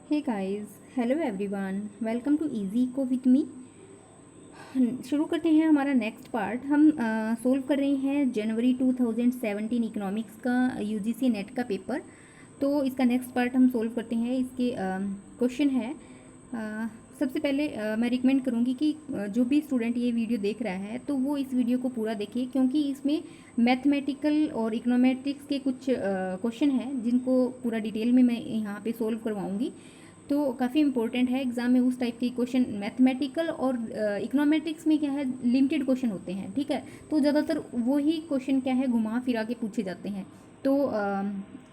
Hey guys, hello everyone, welcome to easy eco with me. शुरू करते हैं हमारा नेक्स्ट पार्ट। हम सोल्व कर रहे हैं जनवरी 2017 इकोनॉमिक्स का यूजीसी नेट का पेपर। तो इसका नेक्स्ट पार्ट हम सोल्व करते हैं। इसके क्वेश्चन है, सबसे पहले मैं रिकमेंड करूँगी कि जो भी स्टूडेंट ये वीडियो देख रहा है तो वो इस वीडियो को पूरा देखे, क्योंकि इसमें मैथमेटिकल और इकोनॉमेट्रिक्स के कुछ क्वेश्चन हैं जिनको पूरा डिटेल में मैं यहाँ पे सोल्व करवाऊँगी। तो काफ़ी इंपॉर्टेंट है। एग्जाम में उस टाइप के क्वेश्चन मैथमेटिकल और इकोनॉमेट्रिक्स में क्या है, लिमिटेड क्वेश्चन होते हैं, ठीक है। तो ज़्यादातर वही क्वेश्चन क्या है, घुमा फिरा के पूछे जाते हैं। तो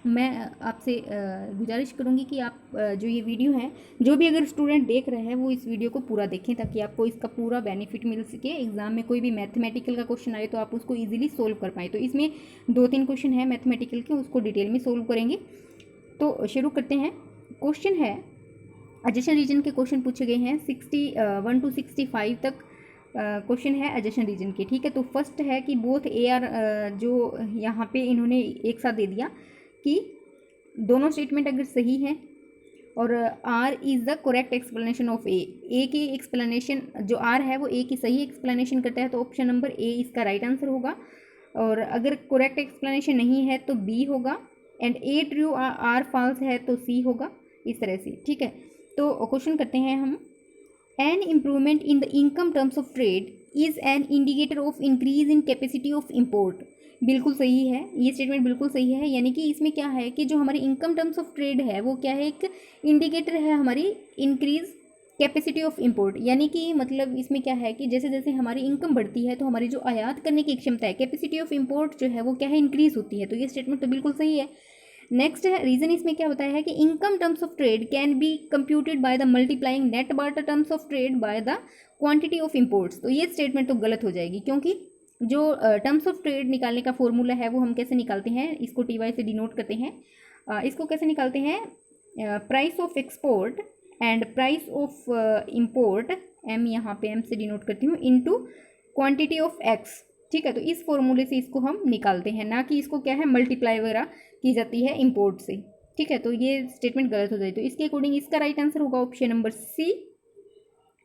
मैं आपसे गुजारिश करूँगी कि आप जो ये वीडियो है, जो भी अगर स्टूडेंट देख रहे हैं वो इस वीडियो को पूरा देखें, ताकि आपको इसका पूरा बेनिफिट मिल सके। एग्जाम में कोई भी मैथमेटिकल का क्वेश्चन आए तो आप उसको ईजिली सोल्व कर पाएँ। तो इसमें 2-3 क्वेश्चन है मैथमेटिकल के, उसको डिटेल में सोल्व करेंगे। तो शुरू करते हैं। क्वेश्चन है, एडजेशन रीजन के क्वेश्चन पूछे गए हैं 61 to 65 तक क्वेश्चन है एडजेशन रीजन के, ठीक है। तो फर्स्ट है कि बोथ ए आर, जो यहाँ पे इन्होंने एक साथ दे दिया कि दोनों स्टेटमेंट अगर सही है और R is the correct explanation of A की एक्सप्लेनेशन, जो आर है वो ए की सही एक्सप्लेनेशन करता है, तो ऑप्शन नंबर ए इसका राइट आंसर होगा। और अगर करेक्ट एक्सप्लेनेशन नहीं है तो बी होगा, and A true or false है तो सी होगा, इस तरह से, ठीक है। तो क्वेश्चन करते हैं हम। An improvement in the income terms of trade is an indicator of increase in capacity of import. बिल्कुल सही है, ये स्टेटमेंट बिल्कुल सही है। यानी कि इसमें क्या है कि जो हमारी इनकम टर्म्स ऑफ ट्रेड है वो क्या है, एक इंडिकेटर है हमारी इंक्रीज कैपेसिटी ऑफ इम्पोर्ट। यानी कि मतलब इसमें क्या है कि जैसे जैसे हमारी इनकम बढ़ती है तो हमारी जो आयात करने की क्षमता है, कैपेसिटी ऑफ इम्पोर्ट जो है वो क्या है, इंक्रीज होती है। तो ये स्टेटमेंट तो बिल्कुल सही है। नेक्स्ट है, रीजन इसमें क्या बताया है कि income terms of trade can be computed by the multiplying net barter terms of trade by the quantity of imports. तो ये स्टेटमेंट तो गलत हो जाएगी, क्योंकि जो टर्म्स ऑफ ट्रेड निकालने का फॉर्मूला है वो हम कैसे निकालते हैं, इसको टी वाई से डिनोट करते हैं। इसको कैसे निकालते हैं, price of export and price of import, M यहाँ पे एम से डिनोट करती हूँ, इनटू क्वांटिटी ऑफ एक्स, ठीक है। तो इस फॉर्मूले से इसको हम निकालते हैं, ना कि इसको क्या है मल्टीप्लाई वगैरह की जाती है इंपोर्ट से, ठीक है। तो ये स्टेटमेंट गलत हो जाए। तो इसके अकॉर्डिंग इसका राइट आंसर होगा ऑप्शन नंबर सी,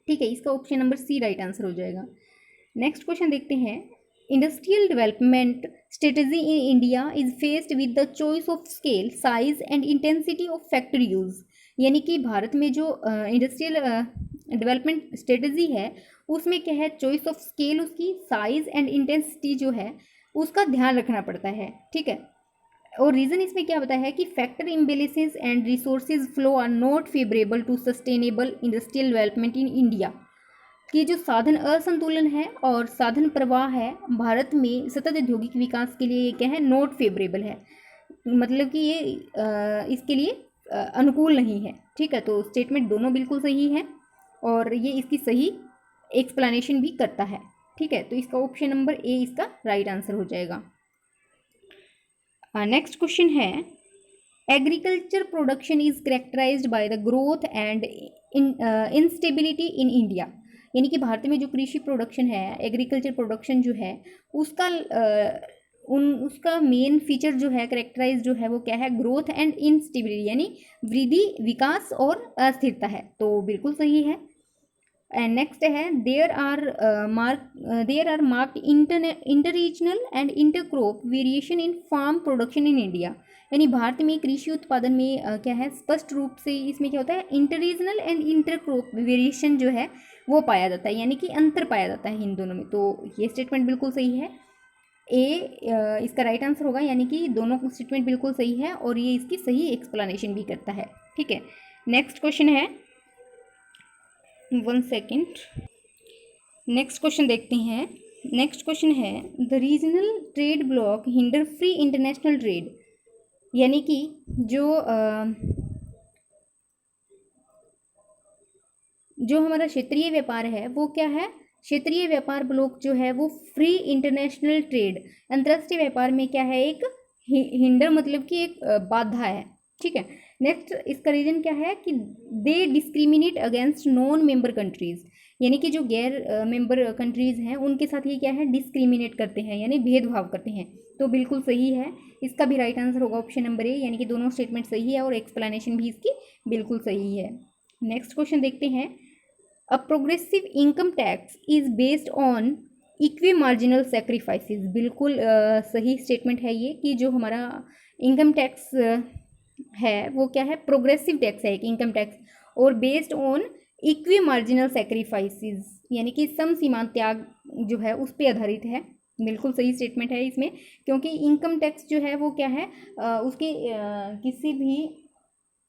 ठीक है। इसका option number C right answer हो जाएगा। नेक्स्ट क्वेश्चन देखते हैं। Industrial development strategy in India is faced with the choice of scale, size and intensity of factory use. यानी कि भारत में जो इंडस्ट्रियल डेवलपमेंट स्ट्रेटजी है उसमें क्या है, चॉइस ऑफ स्केल, उसकी साइज एंड इंटेंसिटी जो है उसका ध्यान रखना पड़ता है, ठीक है। और रीज़न इसमें क्या बताया है कि factor imbalances and resources flow are not favourable to sustainable industrial development in India. कि जो साधन असंतुलन है और साधन प्रवाह है भारत में सतत औद्योगिक विकास के लिए क्या है, नॉट फेवरेबल है। मतलब कि ये इसके लिए अनुकूल नहीं है, ठीक है। तो स्टेटमेंट दोनों बिल्कुल सही है और ये इसकी सही एक्सप्लेनेशन भी करता है, ठीक है। तो इसका ऑप्शन नंबर ए इसका राइट आंसर हो जाएगा। नेक्स्ट क्वेश्चन है, agriculture production is characterised by the growth and instability in India. यानी कि भारत में जो कृषि प्रोडक्शन है, एग्रीकल्चर प्रोडक्शन जो है उसका उसका मेन फीचर जो है, करेक्टराइज जो है वो क्या है, ग्रोथ एंड इंस्टेबिलिटी, यानी वृद्धि, विकास और अस्थिरता है। तो बिल्कुल सही है। एंड नेक्स्ट है, there are marked inter regional and inter crop variation in farm production in India. यानी भारत में कृषि उत्पादन में क्या है, स्पष्ट रूप से इसमें क्या होता है, inter regional and inter crop variation जो है वो पाया जाता है, यानी कि अंतर पाया जाता है इन दोनों में। तो ये स्टेटमेंट बिल्कुल सही है, ए इसका राइट आंसर होगा। यानी कि दोनों स्टेटमेंट बिल्कुल सही है और ये इसकी सही एक्सप्लेनेशन भी करता है, ठीक है। नेक्स्ट क्वेश्चन है, 1 सेकेंड, नेक्स्ट क्वेश्चन देखते हैं। नेक्स्ट क्वेश्चन है, the regional trade block hinder free international trade. यानी कि जो हमारा क्षेत्रीय व्यापार है वो क्या है, क्षेत्रीय व्यापार ब्लॉक जो है वो फ्री इंटरनेशनल ट्रेड, अंतर्राष्ट्रीय व्यापार में क्या है, एक हिंडर मतलब कि एक बाधा है, ठीक है। नेक्स्ट इसका रीजन क्या है कि they discriminate against non member countries, यानी कि जो गैर मेंबर कंट्रीज़ हैं उनके साथ ये क्या है, डिस्क्रिमिनेट करते हैं यानी भेदभाव करते हैं। तो बिल्कुल सही है, इसका भी राइट आंसर होगा ऑप्शन नंबर ए, यानी कि दोनों स्टेटमेंट सही है और एक्सप्लेनेशन भी इसकी बिल्कुल सही है। नेक्स्ट क्वेश्चन देखते हैं, a progressive income tax is based on equi marginal sacrifices. बिल्कुल सही स्टेटमेंट है ये कि जो हमारा इनकम टैक्स है वो क्या है, प्रोग्रेसिव टैक्स है एक इनकम टैक्स, और based on equi marginal sacrifices, यानी कि सम सीमांत त्याग जो है उस पर आधारित है। बिल्कुल सही स्टेटमेंट है इसमें, क्योंकि इनकम टैक्स जो है वो क्या है, उसके किसी भी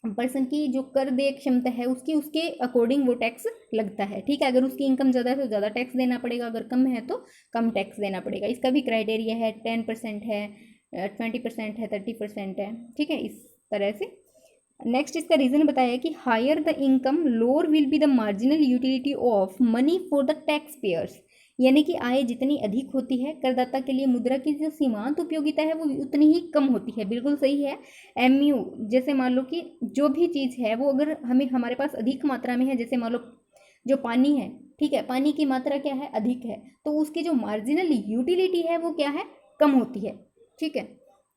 पर्सन की जो कर दे क्षमता है उसकी उसके अकॉर्डिंग वो टैक्स लगता है। ठीक है, अगर उसकी इनकम ज़्यादा है तो ज़्यादा टैक्स देना पड़ेगा, अगर कम है तो कम टैक्स देना पड़ेगा। इसका भी क्राइटेरिया है, 10% है, 20% है, 30% है। ठीक है, इस तरह से। नेक्स्ट इसका रीज़न बताया कि higher the income lower will be the marginal utility of money for the tax payers, यानी कि आय जितनी अधिक होती है करदाता के लिए मुद्रा की जो सीमांत उपयोगिता है वो उतनी ही कम होती है। बिल्कुल सही है। एमयू, जैसे मान लो कि जो भी चीज़ है वो अगर हमारे पास अधिक मात्रा में है, जैसे मान लो जो पानी है, ठीक है, पानी की मात्रा क्या है, अधिक है, तो उसकी जो मार्जिनल यूटिलिटी है वो क्या है, कम होती है। ठीक है,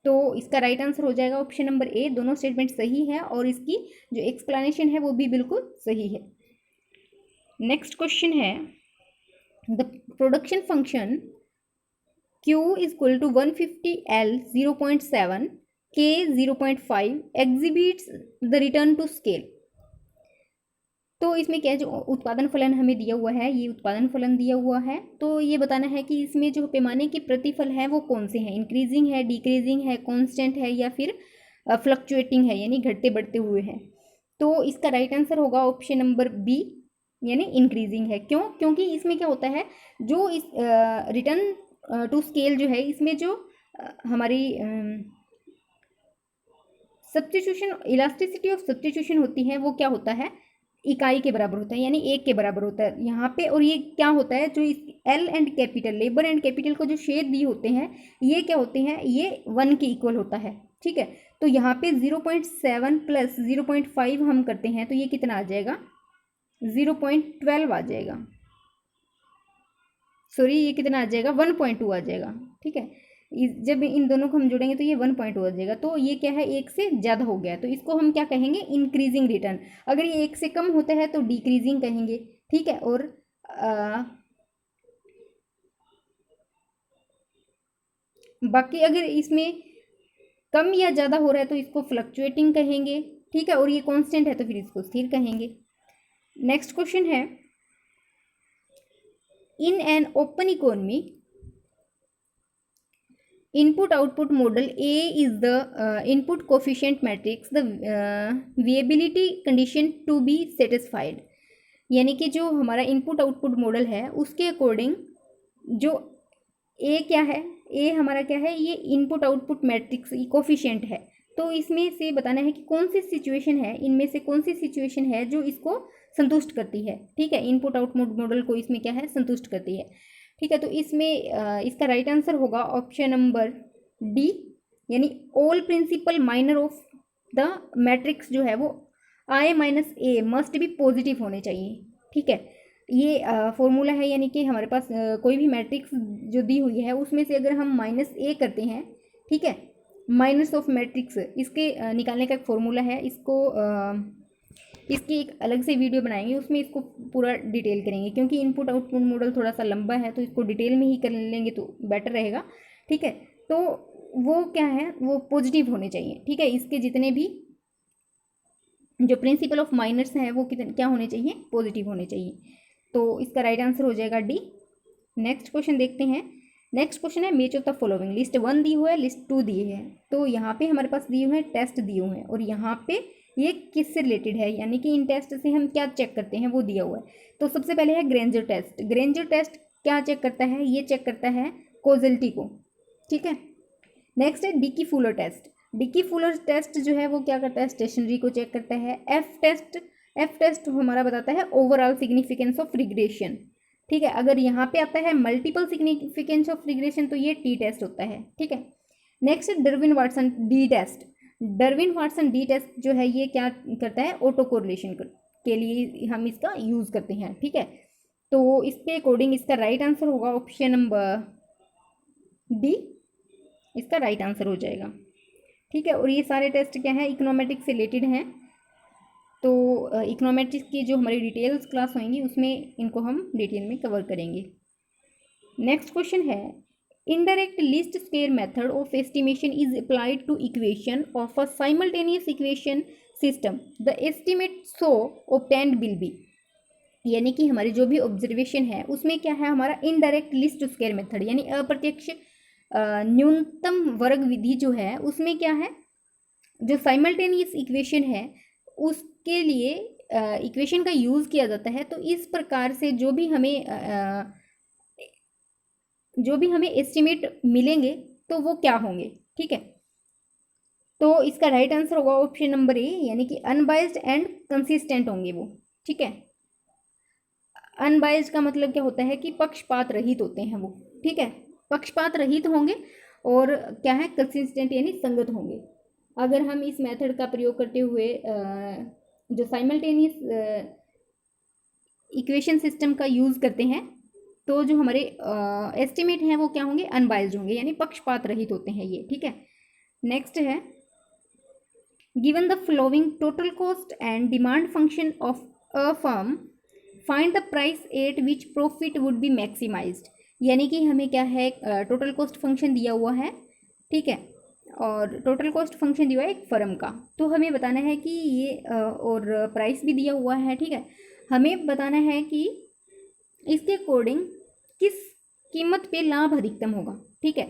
तो इसका राइट आंसर हो जाएगा ऑप्शन नंबर ए, दोनों स्टेटमेंट सही है और इसकी जो एक्सप्लेनेशन है वो भी बिल्कुल सही है। नेक्स्ट क्वेश्चन है, the production function Q is equal to 150 L 0.7 K 0.5 exhibits the return to scale। तो इसमें क्या है, जो उत्पादन फलन हमें दिया हुआ है, ये उत्पादन फलन दिया हुआ है, तो ये बताना है कि इसमें जो पैमाने के प्रतिफल हैं वो कौन से हैं, इंक्रीजिंग है, डिक्रीजिंग है, कांस्टेंट है या फिर फ्लक्चुएटिंग है, यानी घटते बढ़ते हुए हैं। तो इसका राइट आंसर होगा ऑप्शन नंबर बी, यानी इंक्रीजिंग है। क्यों? क्योंकि इसमें क्या होता है, जो इस रिटर्न टू स्केल जो है, इसमें जो हमारी सब्स्टिट्यूशन, इलास्टिसिटी ऑफ सब्स्टिट्यूशन होती है, वो क्या होता है, इकाई के बराबर होता है, यानी एक के बराबर होता है यहाँ पे। और ये क्या होता है, जो इस L and capital, labour and capital को जो शेड दिए होते हैं, ये क्या होते हैं, ये 1 के इक्वल होता है। ठीक है, तो यहाँ पे 0.7 प्लस 0.5 हम करते हैं तो ये कितना आ जाएगा, 0.12 आ जाएगा, सॉरी ये कितना आ जाएगा, 1.2 आ जाएगा। ठीक है, जब इन दोनों को हम जोड़ेंगे तो ये 1.2 आ जाएगा, तो ये क्या है, एक से ज़्यादा हो गया, तो इसको हम क्या कहेंगे, इंक्रीजिंग रिटर्न। अगर ये एक से कम होता है तो डिक्रीजिंग कहेंगे। ठीक है, और बाकी अगर इसमें कम या ज़्यादा हो रहा है तो इसको फ्लक्चुएटिंग कहेंगे। ठीक है, और ये कांस्टेंट है तो फिर इसको स्थिर कहेंगे। नेक्स्ट क्वेश्चन है, in an open economy input output model A is the input coefficient matrix, the viability condition to be satisfied, यानी कि जो हमारा इनपुट आउटपुट मॉडल है उसके अकॉर्डिंग जो ए क्या है, ए हमारा क्या है, ये इनपुट आउटपुट मैट्रिक्स कोफिशिएंट है। तो इसमें से बताना है कि कौन सी सिचुएशन है, इनमें से कौन सी सिचुएशन है जो इसको संतुष्ट करती है। ठीक है, इनपुट आउटपुट मॉडल को इसमें क्या है, संतुष्ट करती है। ठीक है, तो इसमें इसका राइट आंसर होगा ऑप्शन नंबर डी, यानी all principal minor of the matrix जो है वो I minus A must be positive होने चाहिए। ठीक है, ये फॉर्मूला है, यानी कि हमारे पास कोई भी मैट्रिक्स जो दी हुई है उसमें से अगर हम माइनस ए करते हैं, ठीक है, माइनस ऑफ मैट्रिक्स, इसके निकालने का एक फॉर्मूला है। इसकी एक अलग से वीडियो बनाएंगे, उसमें इसको पूरा डिटेल करेंगे, क्योंकि इनपुट आउटपुट मॉडल थोड़ा सा लंबा है तो इसको डिटेल में ही कर लेंगे तो बेटर रहेगा। ठीक है, तो वो क्या है, वो पॉजिटिव होने चाहिए। ठीक है, इसके जितने भी जो प्रिंसिपल ऑफ माइनर्स हैं वो कितने क्या होने चाहिए, पॉजिटिव होने चाहिए। तो इसका राइट आंसर हो जाएगा डी। नेक्स्ट क्वेश्चन देखते हैं। नेक्स्ट क्वेश्चन है, match of the following, list 1 दी हुआ है, लिस्ट 2 दी है। तो यहाँ पे हमारे पास दिए हुए हैं टेस्ट दिए हुए हैं, और यहाँ पे ये किससे रिलेटेड है, यानी कि इन टेस्ट से हम क्या चेक करते हैं वो दिया हुआ है। तो सबसे पहले है ग्रेंजर टेस्ट। ग्रेंजर टेस्ट क्या चेक करता है, ये चेक करता है कॉजलिटी को। ठीक है, नेक्स्ट है Dickey Fuller test. Dickey Fuller test जो है वो क्या करता है, स्टेशनरी को चेक करता है। एफ टेस्ट हमारा बताता है ओवरऑल सिग्निफिकेंस ऑफ रिग्रेशन। ठीक है, अगर यहाँ पे आता है मल्टीपल सिग्निफिकेंस ऑफ रिग्रेशन तो ये टी टेस्ट होता है। ठीक है, नेक्स्ट है Darwin Watson D test. Darwin Watson D test जो है ये क्या करता है, ऑटो कोरिलेशन के लिए हम इसका यूज़ करते हैं, ठीक है। तो इसके अकॉर्डिंग इसका राइट आंसर होगा ऑप्शन नंबर डी, इसका राइट आंसर हो जाएगा, ठीक है। और ये सारे टेस्ट क्या है, इकोनोमेट्रिक्स से रिलेटेड हैं। तो इकोनोमेट्रिक्स की जो हमारी डिटेल्स क्लास होंगी उसमें इनको हम डिटेल में कवर करेंगे। नेक्स्ट क्वेश्चन है, indirect least square method of estimation is applied to equation of a simultaneous equation system. The estimate so obtained will be, यानी कि हमारी जो भी ऑब्जर्वेशन है उसमें क्या है, हमारा इनडायरेक्ट लीस्ट स्क्वायर मेथड यानी अप्रत्यक्ष न्यूनतम वर्ग विधि जो है उसमें क्या है, जो साइमल्टेनियस इक्वेशन है उसके लिए इक्वेशन का यूज़ किया जाता है। तो इस प्रकार से जो भी हमें एस्टिमेट मिलेंगे तो वो क्या होंगे, ठीक है। तो इसका राइट आंसर होगा ऑप्शन नंबर ए, यानी कि अनबाइज्ड एंड कंसिस्टेंट होंगे वो, ठीक है। अनबाइज्ड का मतलब क्या होता है कि पक्षपात रहित होते हैं वो, ठीक है, पक्षपात रहित होंगे। और क्या है, कंसिस्टेंट यानी संगत होंगे। अगर हम इस मेथड का प्रयोग करते हुए जो साइमल्टेनियस इक्वेशन सिस्टम का यूज़ करते हैं तो जो हमारे एस्टिमेट हैं वो क्या होंगे, अनबाइज्ड होंगे, यानी पक्षपात रहित होते हैं ये, ठीक है। नेक्स्ट है, given the flowing total cost and demand function of a firm, find the price at which profit would be maximised. यानी कि हमें क्या है, टोटल कॉस्ट फंक्शन दिया हुआ है, ठीक है, और टोटल कॉस्ट फंक्शन दिया हुआ है एक फर्म का। तो हमें बताना है कि ये और प्राइस भी दिया हुआ है, ठीक है। हमें बताना है कि इसके अकॉर्डिंग किस कीमत पे लाभ अधिकतम होगा, ठीक है।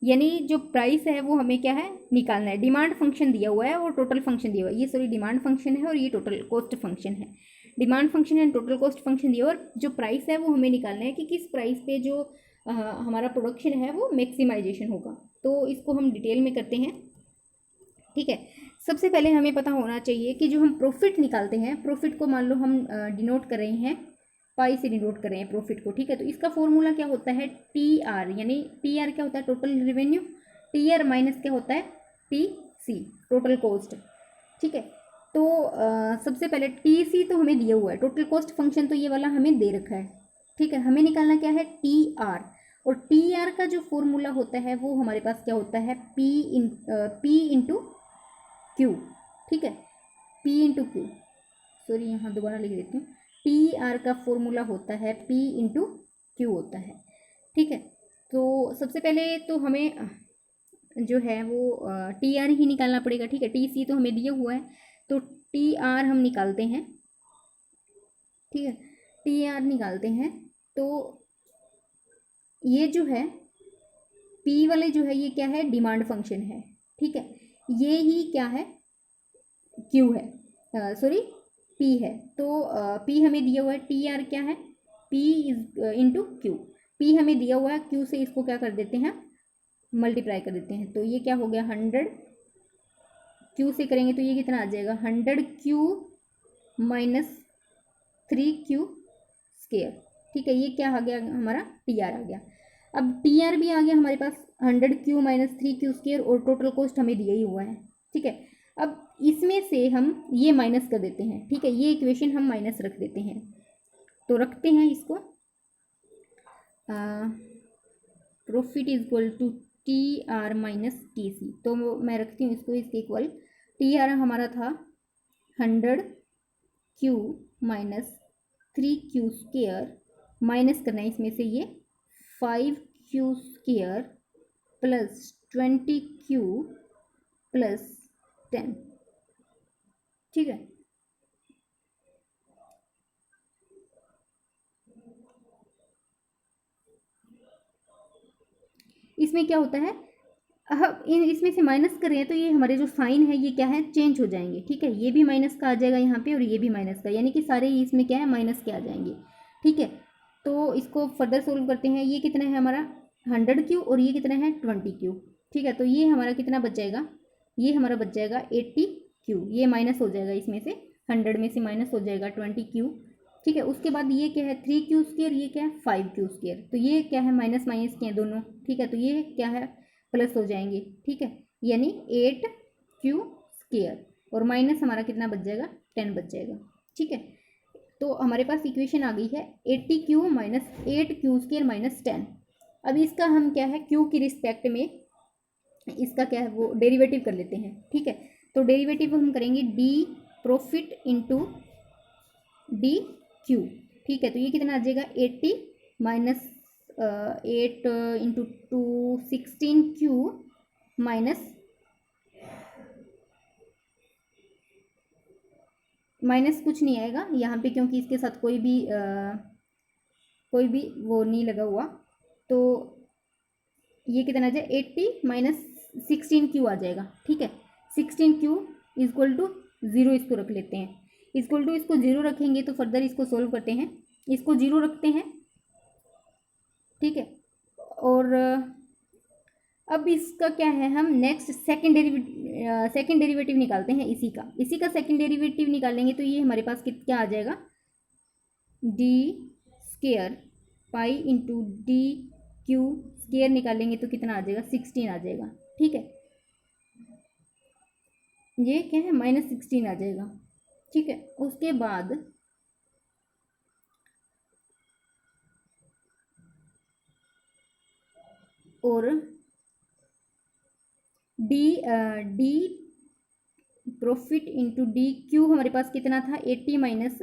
यानी जो प्राइस है वो हमें क्या है, निकालना है। डिमांड फंक्शन दिया हुआ है और टोटल फंक्शन दिया हुआ है, ये सॉरी डिमांड फंक्शन है और ये टोटल कॉस्ट फंक्शन है। Demand function and total cost function दिया, और जो प्राइस है वो हमें निकालना है कि किस प्राइस पे जो हमारा प्रोडक्शन है वो मैक्सिमाइजेशन होगा। तो इसको हम डिटेल में करते हैं, ठीक है। सबसे पहले हमें पता होना चाहिए कि जो हम प्रॉफिट निकालते हैं, प्रॉफिट को मान लो हम डिनोट कर रहे हैं, पाई से डिनोट कर रहे हैं प्रॉफिट को, ठीक है। तो इसका फॉर्मूला क्या होता है, टी आर, यानी टी आर क्या होता है, total revenue, T R minus क्या होता है, टी सी, टोटल कॉस्ट, ठीक है। तो सबसे पहले टी सी तो हमें दिया हुआ है, टोटल कॉस्ट फंक्शन तो ये वाला हमें दे रखा है, ठीक है। हमें निकालना क्या है, टी आर, और टी आर का जो फॉर्मूला होता है वो हमारे पास क्या होता है, पी इंटू क्यू, ठीक है, पी इंटू क्यू, सॉरी यहाँ दोबारा लिख देती हूँ, टी आर का फॉर्मूला होता है पी इंटू क्यू होता है, ठीक है। तो सबसे पहले तो हमें जो है वो टी आर ही निकालना पड़ेगा, ठीक है। टी सी तो हमें दिया हुआ है, तो टी आर हम निकालते हैं, ठीक है, टी आर निकालते हैं। तो ये जो है पी वाले जो है ये क्या है, डिमांड फंक्शन है, ठीक है। ये ही क्या है, क्यू है, सॉरी पी है। तो पी हमें दिया हुआ है, टी आर क्या है, P is into Q, P हमें दिया हुआ है, क्यू से इसको क्या कर देते हैं, मल्टीप्लाई कर देते हैं। तो ये क्या हो गया, 100, क्यू से करेंगे तो ये कितना आ जाएगा, 100 क्यू माइनस 3 क्यू स्क्वायर, ठीक है। ये क्या आ गया हमारा, टी आर आ गया। अब टी आर भी आ गया हमारे पास, 100 क्यू माइनस 3 क्यू स्क्वायर, और टोटल कॉस्ट हमें दिया ही हुआ है, ठीक है। अब इसमें से हम ये माइनस कर देते हैं, ठीक है, ये इक्वेशन हम माइनस रख देते हैं। तो रखते हैं इसको, profit is equal to T R minus T C. तो मैं रखती हूँ इसको, इसके इक्वल टी आर हमारा था 100 Q minus 3 Q square, minus करना है इसमें से ये 5 Q square plus 20 Q plus 10, ठीक है। इसमें क्या होता है, इसमें से माइनस कर रहे हैं तो ये हमारे जो साइन है ये क्या है, चेंज हो जाएंगे, ठीक है। ये भी माइनस का आ जाएगा यहाँ पे और ये भी माइनस का, यानी कि सारे इसमें क्या है, माइनस के आ जाएंगे, ठीक है। तो इसको फर्दर सोल्व करते हैं, ये कितना है हमारा 100 क्यू और ये कितना है 20 क्यू, ठीक है। तो ये हमारा कितना बच जाएगा, ये हमारा बच जाएगा 80 क्यू, ये माइनस हो जाएगा इसमें से, 100 में से माइनस हो जाएगा 20 क्यू, ठीक है। उसके बाद ये क्या है 3 क्यू स्क्वायर, ये क्या है 5 क्यू स्क्वायर, तो ये क्या है माइनस माइनस के हैं दोनों, ठीक है। तो ये क्या है प्लस हो जाएंगे, ठीक है, यानी 8 क्यू स्क्वायर और माइनस हमारा कितना बच जाएगा, 10 बच जाएगा। ठीक है, तो हमारे पास इक्वेशन आ गई है 80Q minus 8Q square minus 10। अब इसका हम क्या है, Q की रिस्पेक्ट में इसका क्या है वो डेरिवेटिव कर लेते हैं। ठीक है, तो डेरिवेटिव हम करेंगे D profit into D Q. ठीक है, तो ये कितना आ जाएगा 80 माइनस 8 इंटू 2 16Q माइनस कुछ नहीं आएगा यहाँ पे क्योंकि इसके साथ कोई भी वो नहीं लगा हुआ, तो ये कितना आ जाएगा 80 माइनस 16Q आ जाएगा। ठीक है, 16Q इक्वल टू 0 इसको रख लेते हैं, इक्वल टू इसको 0 रखेंगे तो फर्दर इसको सोल्व करते हैं, इसको 0 रखते हैं। ठीक है, और अब इसका क्या है, हम नेक्स्ट सेकंड डेरिवेटिव निकालते हैं इसी का सेकंड डेरिवेटिव निकालेंगे तो ये हमारे पास क्या आ जाएगा, D square pi into D Q square निकालेंगे तो कितना आ जाएगा 16 आ जाएगा। ठीक है, ये क्या है माइनस 16 आ जाएगा। ठीक है, उसके बाद और D profit into D Q हमारे पास कितना था 80 माइनस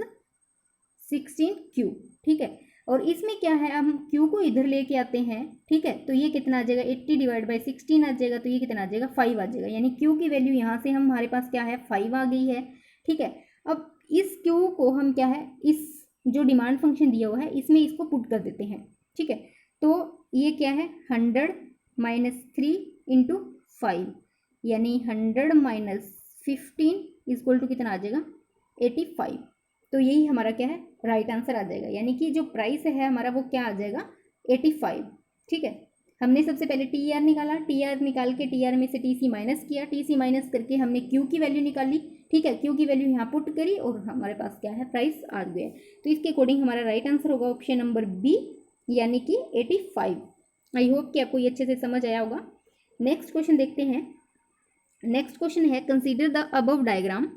16Q। ठीक है, और इसमें क्या है, हम Q को इधर लेके आते हैं। ठीक है, तो ये कितना आ जाएगा 80 डिवाइड बाई 16 आ जाएगा, तो ये कितना आ जाएगा 5 आ जाएगा, यानी Q की वैल्यू यहाँ से हमारे पास क्या है 5 आ गई है। ठीक है, अब इस Q को हम क्या है, इस जो डिमांड फंक्शन दिया हुआ है इसमें इसको पुट कर देते हैं। ठीक है, तो ये क्या है 100 माइनस 3 इंटू 5 यानी 100 माइनस 15 इक्वल टू कितना आ जाएगा 85। तो यही हमारा क्या है राइट आंसर आ जाएगा, यानी कि जो प्राइस है हमारा वो क्या आ जाएगा 85। ठीक है, हमने सबसे पहले टी आर निकाला, टी आर निकाल के टी आर में से टी सी माइनस किया, टी सी माइनस करके हमने क्यू की वैल्यू निकाली। ठीक है, क्यू की वैल्यू यहाँ पुट करी और हमारे पास क्या है प्राइस आ गया। तो इसके अकॉर्डिंग हमारा राइट आंसर होगा ऑप्शन नंबर बी यानी कि 85। आई होप कि आपको ये अच्छे से समझ आया होगा। नेक्स्ट क्वेश्चन देखते हैं। नेक्स्ट क्वेश्चन है consider the above diagram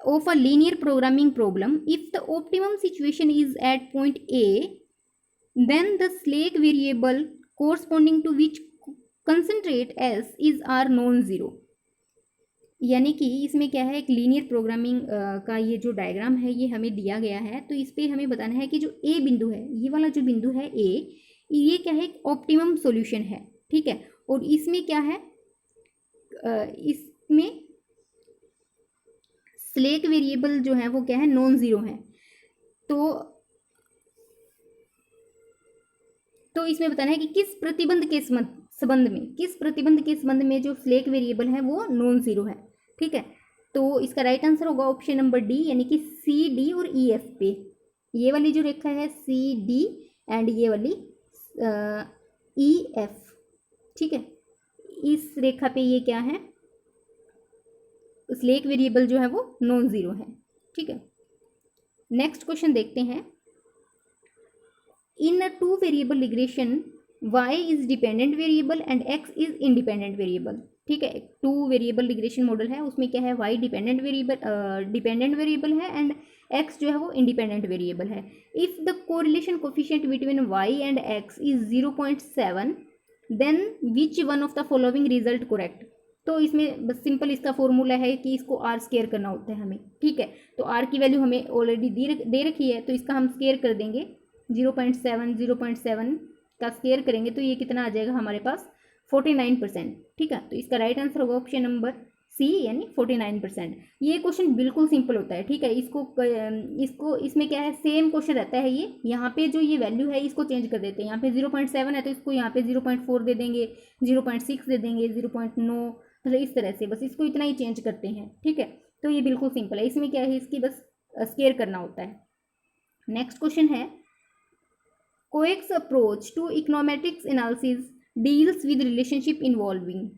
of a linear programming problem. If the optimum situation is at point A, then the Slake variable corresponding to which concentrate S is R non-zero। यानी कि इसमें क्या है, एक linear programming का ये जो diagram है ये हमें दिया गया है, तो इस पर हमें बताना है कि जो ए बिंदु है, ये वाला जो बिंदु है ए, ये क्या है एक ऑप्टिमम सॉल्यूशन है। ठीक है, और इसमें क्या है, इसमें स्लेक वेरिएबल जो है वो क्या है नॉन ज़ीरो है। तो इसमें बताना है कि किस प्रतिबंध के संबंध में जो स्लेक वेरिएबल है वो नॉन ज़ीरो है। ठीक है, तो इसका राइट आंसर होगा ऑप्शन नंबर डी यानी कि सी डी और ई एफ पे। ये वाली जो रेखा है सी डी एंड ये वाली ई एफ। ठीक है, इस रेखा पे ये क्या है, स्लेक वेरिएबल जो है वो नॉन ज़ीरो है। ठीक है, नेक्स्ट क्वेश्चन देखते हैं। In a two variable regression y is dependent variable and x is independent variable. ठीक है, टू वेरिएबल रिग्रेशन मॉडल है, उसमें क्या है y डिपेंडेंट वेरिएबल है एंड x जो है वो इंडिपेंडेंट वेरिएबल है। If the correlation coefficient between y and x is 0.7 then which one of the following result correct. तो इसमें बस सिंपल इसका फॉर्मूला है कि इसको आर स्केयर करना होता है हमें। ठीक है, तो आर की वैल्यू हमें ऑलरेडी दे रखी है, तो इसका हम स्केयर कर देंगे 0.7 का स्केयर करेंगे तो ये कितना आ जाएगा हमारे पास 49%। ठीक है, तो इसका राइट आंसर होगा ऑप्शन नंबर सी यानी 49%। ये क्वेश्चन बिल्कुल सिंपल होता है। ठीक है, इसको इसमें क्या है सेम क्वेश्चन रहता है। ये यहाँ पे जो ये वैल्यू है इसको चेंज कर देते हैं, यहाँ पे 0.7 है तो इसको यहाँ पे 0.4 दे देंगे, 0.6 दे देंगे, 0.9, मतलब इस तरह से बस इसको इतना ही चेंज करते हैं। ठीक है, तो ये बिल्कुल सिंपल है, इसमें क्या है इसकी बस स्केयर करना होता है। नेक्स्ट क्वेश्चन है Koyck approach to econometrics analysis deals with relationship involving,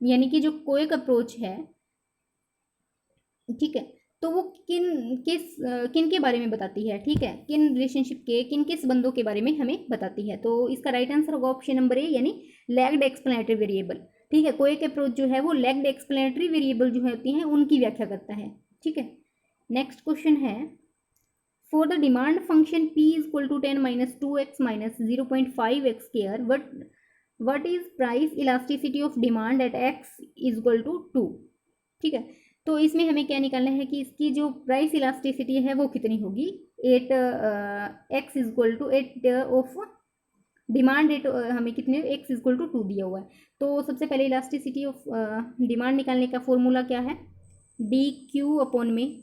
यानी कि जो कोएक अप्रोच है, ठीक है, तो वो किन के बारे में बताती है। ठीक है, किन रिलेशनशिप के किन संबंधों के बारे में हमें बताती है। तो इसका राइट आंसर होगा ऑप्शन नंबर ए यानी लैग्ड एक्सप्लेनेटरी वेरिएबल। ठीक है, कोई एक अप्रोच जो है वो लेग्ड एक्सप्लेनेटरी वेरिएबल जो है होती हैं उनकी व्याख्या करता है। ठीक है, नेक्स्ट क्वेश्चन है, for the demand function p is equal to 10 minus 2x minus 0.5x square what is price elasticity of demand at x is equal to 2। ठीक है, तो इसमें हमें क्या निकालना है कि इसकी जो प्राइस इलास्टिसिटी है वो कितनी होगी। 8 x is equal to 8 of demand rate हमें कितने x इक्वल टू 2 दिया हुआ है। तो सबसे पहले इलास्टिसिटी ऑफ डिमांड निकालने का फॉर्मूला क्या है, डी क्यू अपॉन में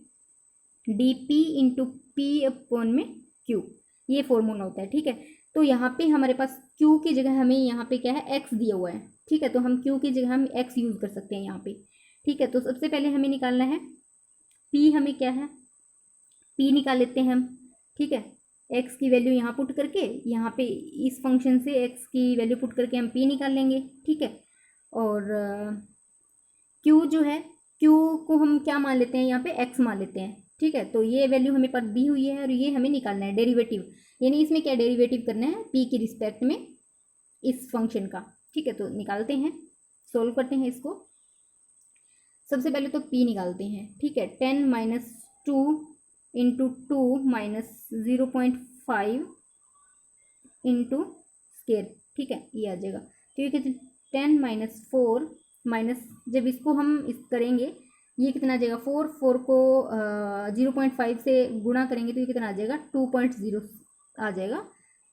D P into P upon में क्यू, ये फॉर्मूला होता है। ठीक है, तो यहाँ पे हमारे पास q की जगह हमें यहाँ पे क्या है x दिया हुआ है। ठीक है, तो हम q की जगह हम x यूज़ कर सकते हैं यहाँ पे। ठीक है, तो सबसे पहले हमें निकालना है p, हमें क्या है p निकाल लेते हैं हम। ठीक है, x की वैल्यू यहाँ पुट करके यहाँ पे इस फंक्शन से x की वैल्यू पुट करके हम p निकाल लेंगे। ठीक है, और q जो है q को हम क्या मान लेते हैं, यहाँ पे x मान लेते हैं। ठीक है, तो ये वैल्यू हमें पर दी हुई है और ये हमें निकालना है डेरिवेटिव, यानी इसमें क्या डेरिवेटिव करना है p की रिस्पेक्ट में इस फंक्शन का। ठीक है, तो निकालते हैं, सोल्व करते हैं इसको। सबसे पहले तो p निकालते हैं। ठीक है, 10 minus 2 into 2 minus 0.5 into square. ठीक है, ये आ जाएगा, तो ये कितने 10 माइनस 4 माइनस, जब इसको हम इस करेंगे ये कितना आ जाएगा 4 को 0.5 से गुणा करेंगे तो ये कितना आ जाएगा 2.0 आ जाएगा।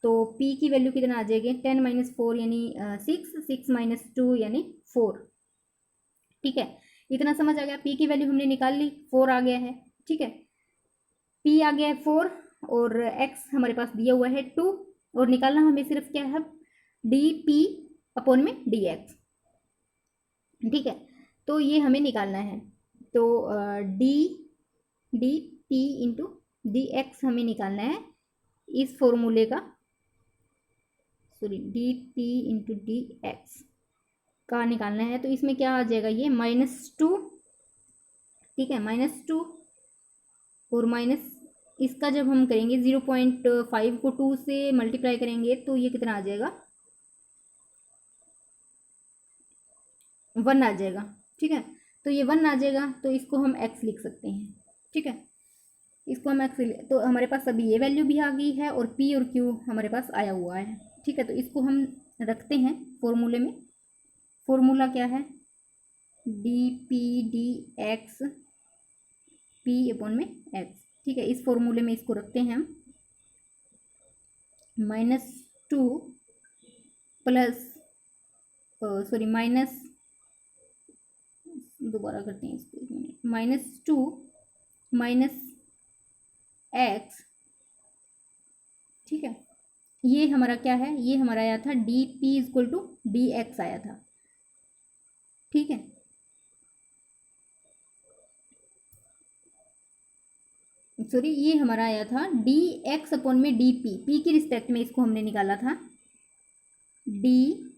तो p की वैल्यू कितना आ जाएगी 10 माइनस 4 यानी 6 माइनस 2 यानी 4। ठीक है, इतना समझ आ गया, p की वैल्यू हमने निकाल ली, 4 आ गया है। ठीक है, p आ गया है 4 और x हमारे पास दिया हुआ है 2, और निकालना हमें सिर्फ क्या है डी पी अपॉन में डी एक्स। ठीक है, तो ये हमें निकालना है, तो D P into D x हमें निकालना है इस फॉर्मूले का, sorry D P into D x का निकालना है। तो इसमें क्या आ जाएगा ये -2। ठीक है, -2 और माइनस इसका जब हम करेंगे 0.5 को 2 से मल्टीप्लाई करेंगे तो ये कितना आ जाएगा 1 आ जाएगा। ठीक है, तो ये 1 आ जाएगा, तो इसको हम x लिख सकते हैं। ठीक है, इसको हम x, तो हमारे पास अभी ये वैल्यू भी आ गई है और p और q हमारे पास आया हुआ है। ठीक है, तो इसको हम रखते हैं फॉर्मूले में। फॉर्मूला क्या है D P D x p upon में x। ठीक है, इस फॉर्मूले में इसको रखते हैं हम, -2 प्लस सॉरी माइनस, दोबारा करते हैं इसको, -2 माइनस x। ठीक है, ये हमारा क्या है, ये हमारा आया था D P equal to D X आया था। ठीक है, सॉरी ये हमारा आया था डी एक्स अपॉन में डी पी, पी की रिस्पेक्ट में इसको हमने निकाला था, डी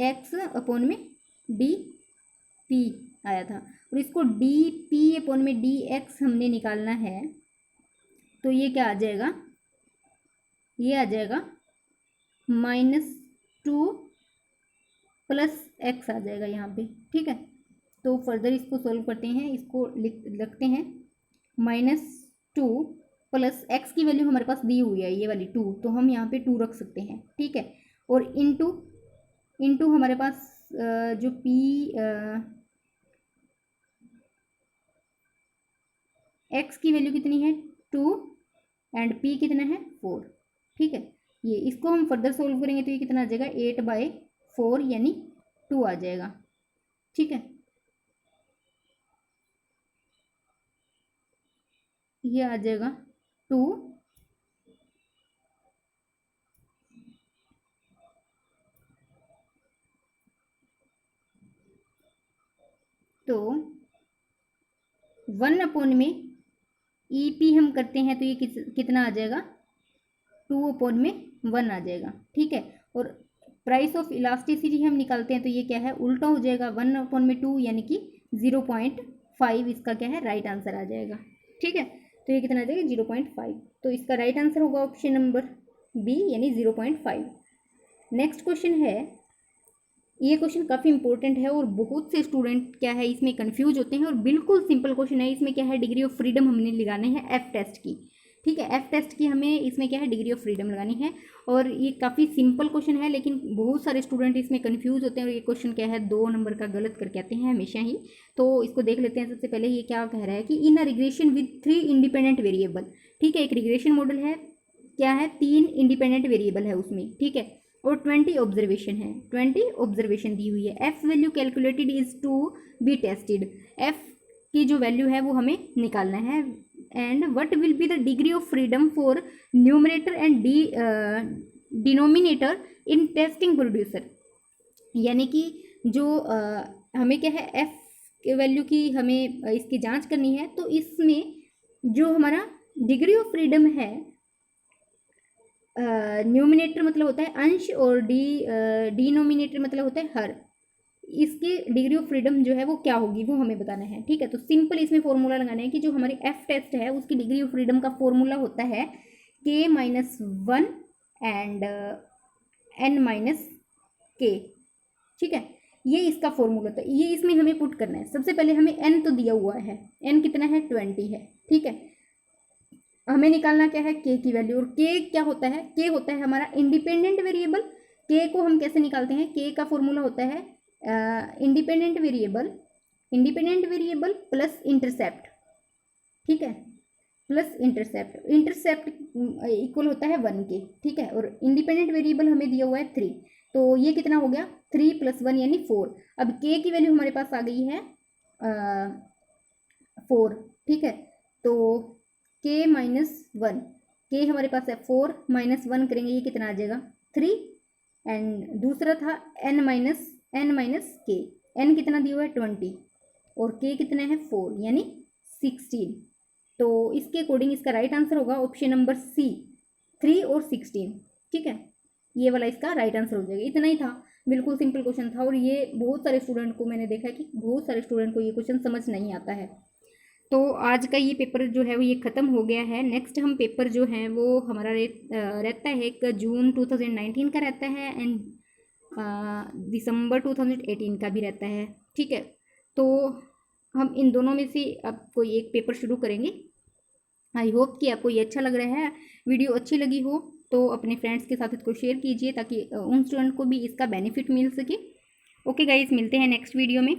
एक्स अपॉन में डी पी आया था, और इसको डी पी अपॉन में डी एक्स हमने निकालना है। तो ये क्या आ जाएगा, ये आ जाएगा -2 प्लस एक्स आ जाएगा यहाँ पे। ठीक है, तो फर्दर इसको सॉल्व करते हैं, इसको रखते हैं -2 प्लस एक्स की वैल्यू हमारे पास दी हुई है ये वाली 2, तो हम यहाँ पे 2 रख सकते हैं। ठीक है, और इंटू हमारे पास जो p x की वैल्यू कितनी है 2 एंड p कितना है 4। ठीक है, ये इसको हम फर्दर सोल्व करेंगे तो ये कितना आ जाएगा 8/4 यानी 2 आ जाएगा। ठीक है, ये आ जाएगा 2। तो 1 अपॉन में ई पी हम करते हैं तो ये कितना आ जाएगा 2 अपॉन में 1 आ जाएगा। ठीक है, और प्राइस ऑफ इलास्टिसिटी हम निकालते हैं तो ये क्या है उल्टा हो जाएगा, 1 अपॉन में 2 यानी कि 0.5 इसका क्या है राइट आंसर आ जाएगा। ठीक है, तो ये कितना आ जाएगा 0.5, तो इसका राइट आंसर होगा ऑप्शन नंबर बी यानी 0.5। नेक्स्ट क्वेश्चन है ये क्वेश्चन काफ़ी इंपॉर्टेंट है और बहुत से स्टूडेंट क्या है इसमें कंफ्यूज होते हैं, और बिल्कुल सिंपल क्वेश्चन है। इसमें क्या है, डिग्री ऑफ फ्रीडम हमने लगाने हैं एफ टेस्ट की, ठीक है। एफ टेस्ट की हमें इसमें क्या है, डिग्री ऑफ फ्रीडम लगानी है, और ये काफ़ी सिंपल क्वेश्चन है, लेकिन बहुत सारे स्टूडेंट इसमें कंफ्यूज होते हैं और ये क्वेश्चन क्या है 2 नंबर का गलत करके आते हैं हमेशा ही। तो इसको देख लेते हैं। सबसे पहले ये क्या कह रहा है कि in a regression with 3 independent variable, ठीक है। एक रिग्रेशन मॉडल है, क्या है, 3 इंडिपेंडेंट वेरिएबल है उसमें, ठीक है, और 20 ऑब्जर्वेशन है, 20 ऑब्जर्वेशन दी हुई है। F value calculated is to be tested, F की जो वैल्यू है वो हमें निकालना है। And what will be the degree of freedom for numerator and denominator in testing producer, यानी कि जो हमें क्या है एफ वैल्यू की हमें इसकी जांच करनी है। तो इसमें जो हमारा डिग्री ऑफ फ्रीडम है, न्यूमिनेटर मतलब होता है अंश, और डिनोमिनेटर मतलब होता है हर, इसकी डिग्री ऑफ फ्रीडम जो है वो क्या होगी वो हमें बताना है, ठीक है। तो सिंपल इसमें फॉर्मूला लगाना है कि जो हमारी एफ टेस्ट है उसकी डिग्री ऑफ फ्रीडम का फॉर्मूला होता है k-1 एंड n-k, ठीक है। ये इसका फॉर्मूला था, ये इसमें हमें पुट करना है। सबसे पहले हमें n तो दिया हुआ है, n कितना है, 20 है, ठीक है। हमें निकालना क्या है, k की वैल्यू, और k क्या होता है, k होता है हमारा इंडिपेंडेंट वेरिएबल। k को हम कैसे निकालते हैं, k का फॉर्मूला होता है इंडिपेंडेंट वेरिएबल प्लस इंटरसेप्ट, ठीक है, प्लस इंटरसेप्ट, इंटरसेप्ट इक्वल होता है 1 के, ठीक है। और इंडिपेंडेंट वेरिएबल हमें दिया हुआ है 3, तो ये कितना हो गया, 3 + 1 यानी 4। अब k की वैल्यू हमारे पास आ गई है 4, ठीक है। तो k-1, k हमारे पास है 4, -1 करेंगे ये कितना आ जाएगा 3, एंड दूसरा था n-k, n कितना दिया हुआ है 20, और k कितना है 4 यानी 16। तो इसके अकॉर्डिंग इसका राइट आंसर होगा ऑप्शन नंबर सी, 3 और 16, ठीक है। ये वाला इसका राइट आंसर हो जाएगा। इतना ही था, बिल्कुल सिंपल क्वेश्चन था, और ये बहुत सारे स्टूडेंट को मैंने देखा है कि बहुत सारे स्टूडेंट को ये क्वेश्चन समझ नहीं आता है। तो आज का ये पेपर जो है वो ये ख़त्म हो गया है। नेक्स्ट हम पेपर जो है वो हमारा रहता है एक जून 2019 का रहता है, एंड दिसंबर 2018 का भी रहता है, ठीक है। तो हम इन दोनों में से अब कोई एक पेपर शुरू करेंगे। आई होप कि आपको ये अच्छा लग रहा है। वीडियो अच्छी लगी हो तो अपने फ्रेंड्स के साथ इसको शेयर कीजिए, ताकि उन स्टूडेंट को भी इसका बेनिफिट मिल सके। ओके गाइस, मिलते हैं नेक्स्ट वीडियो में।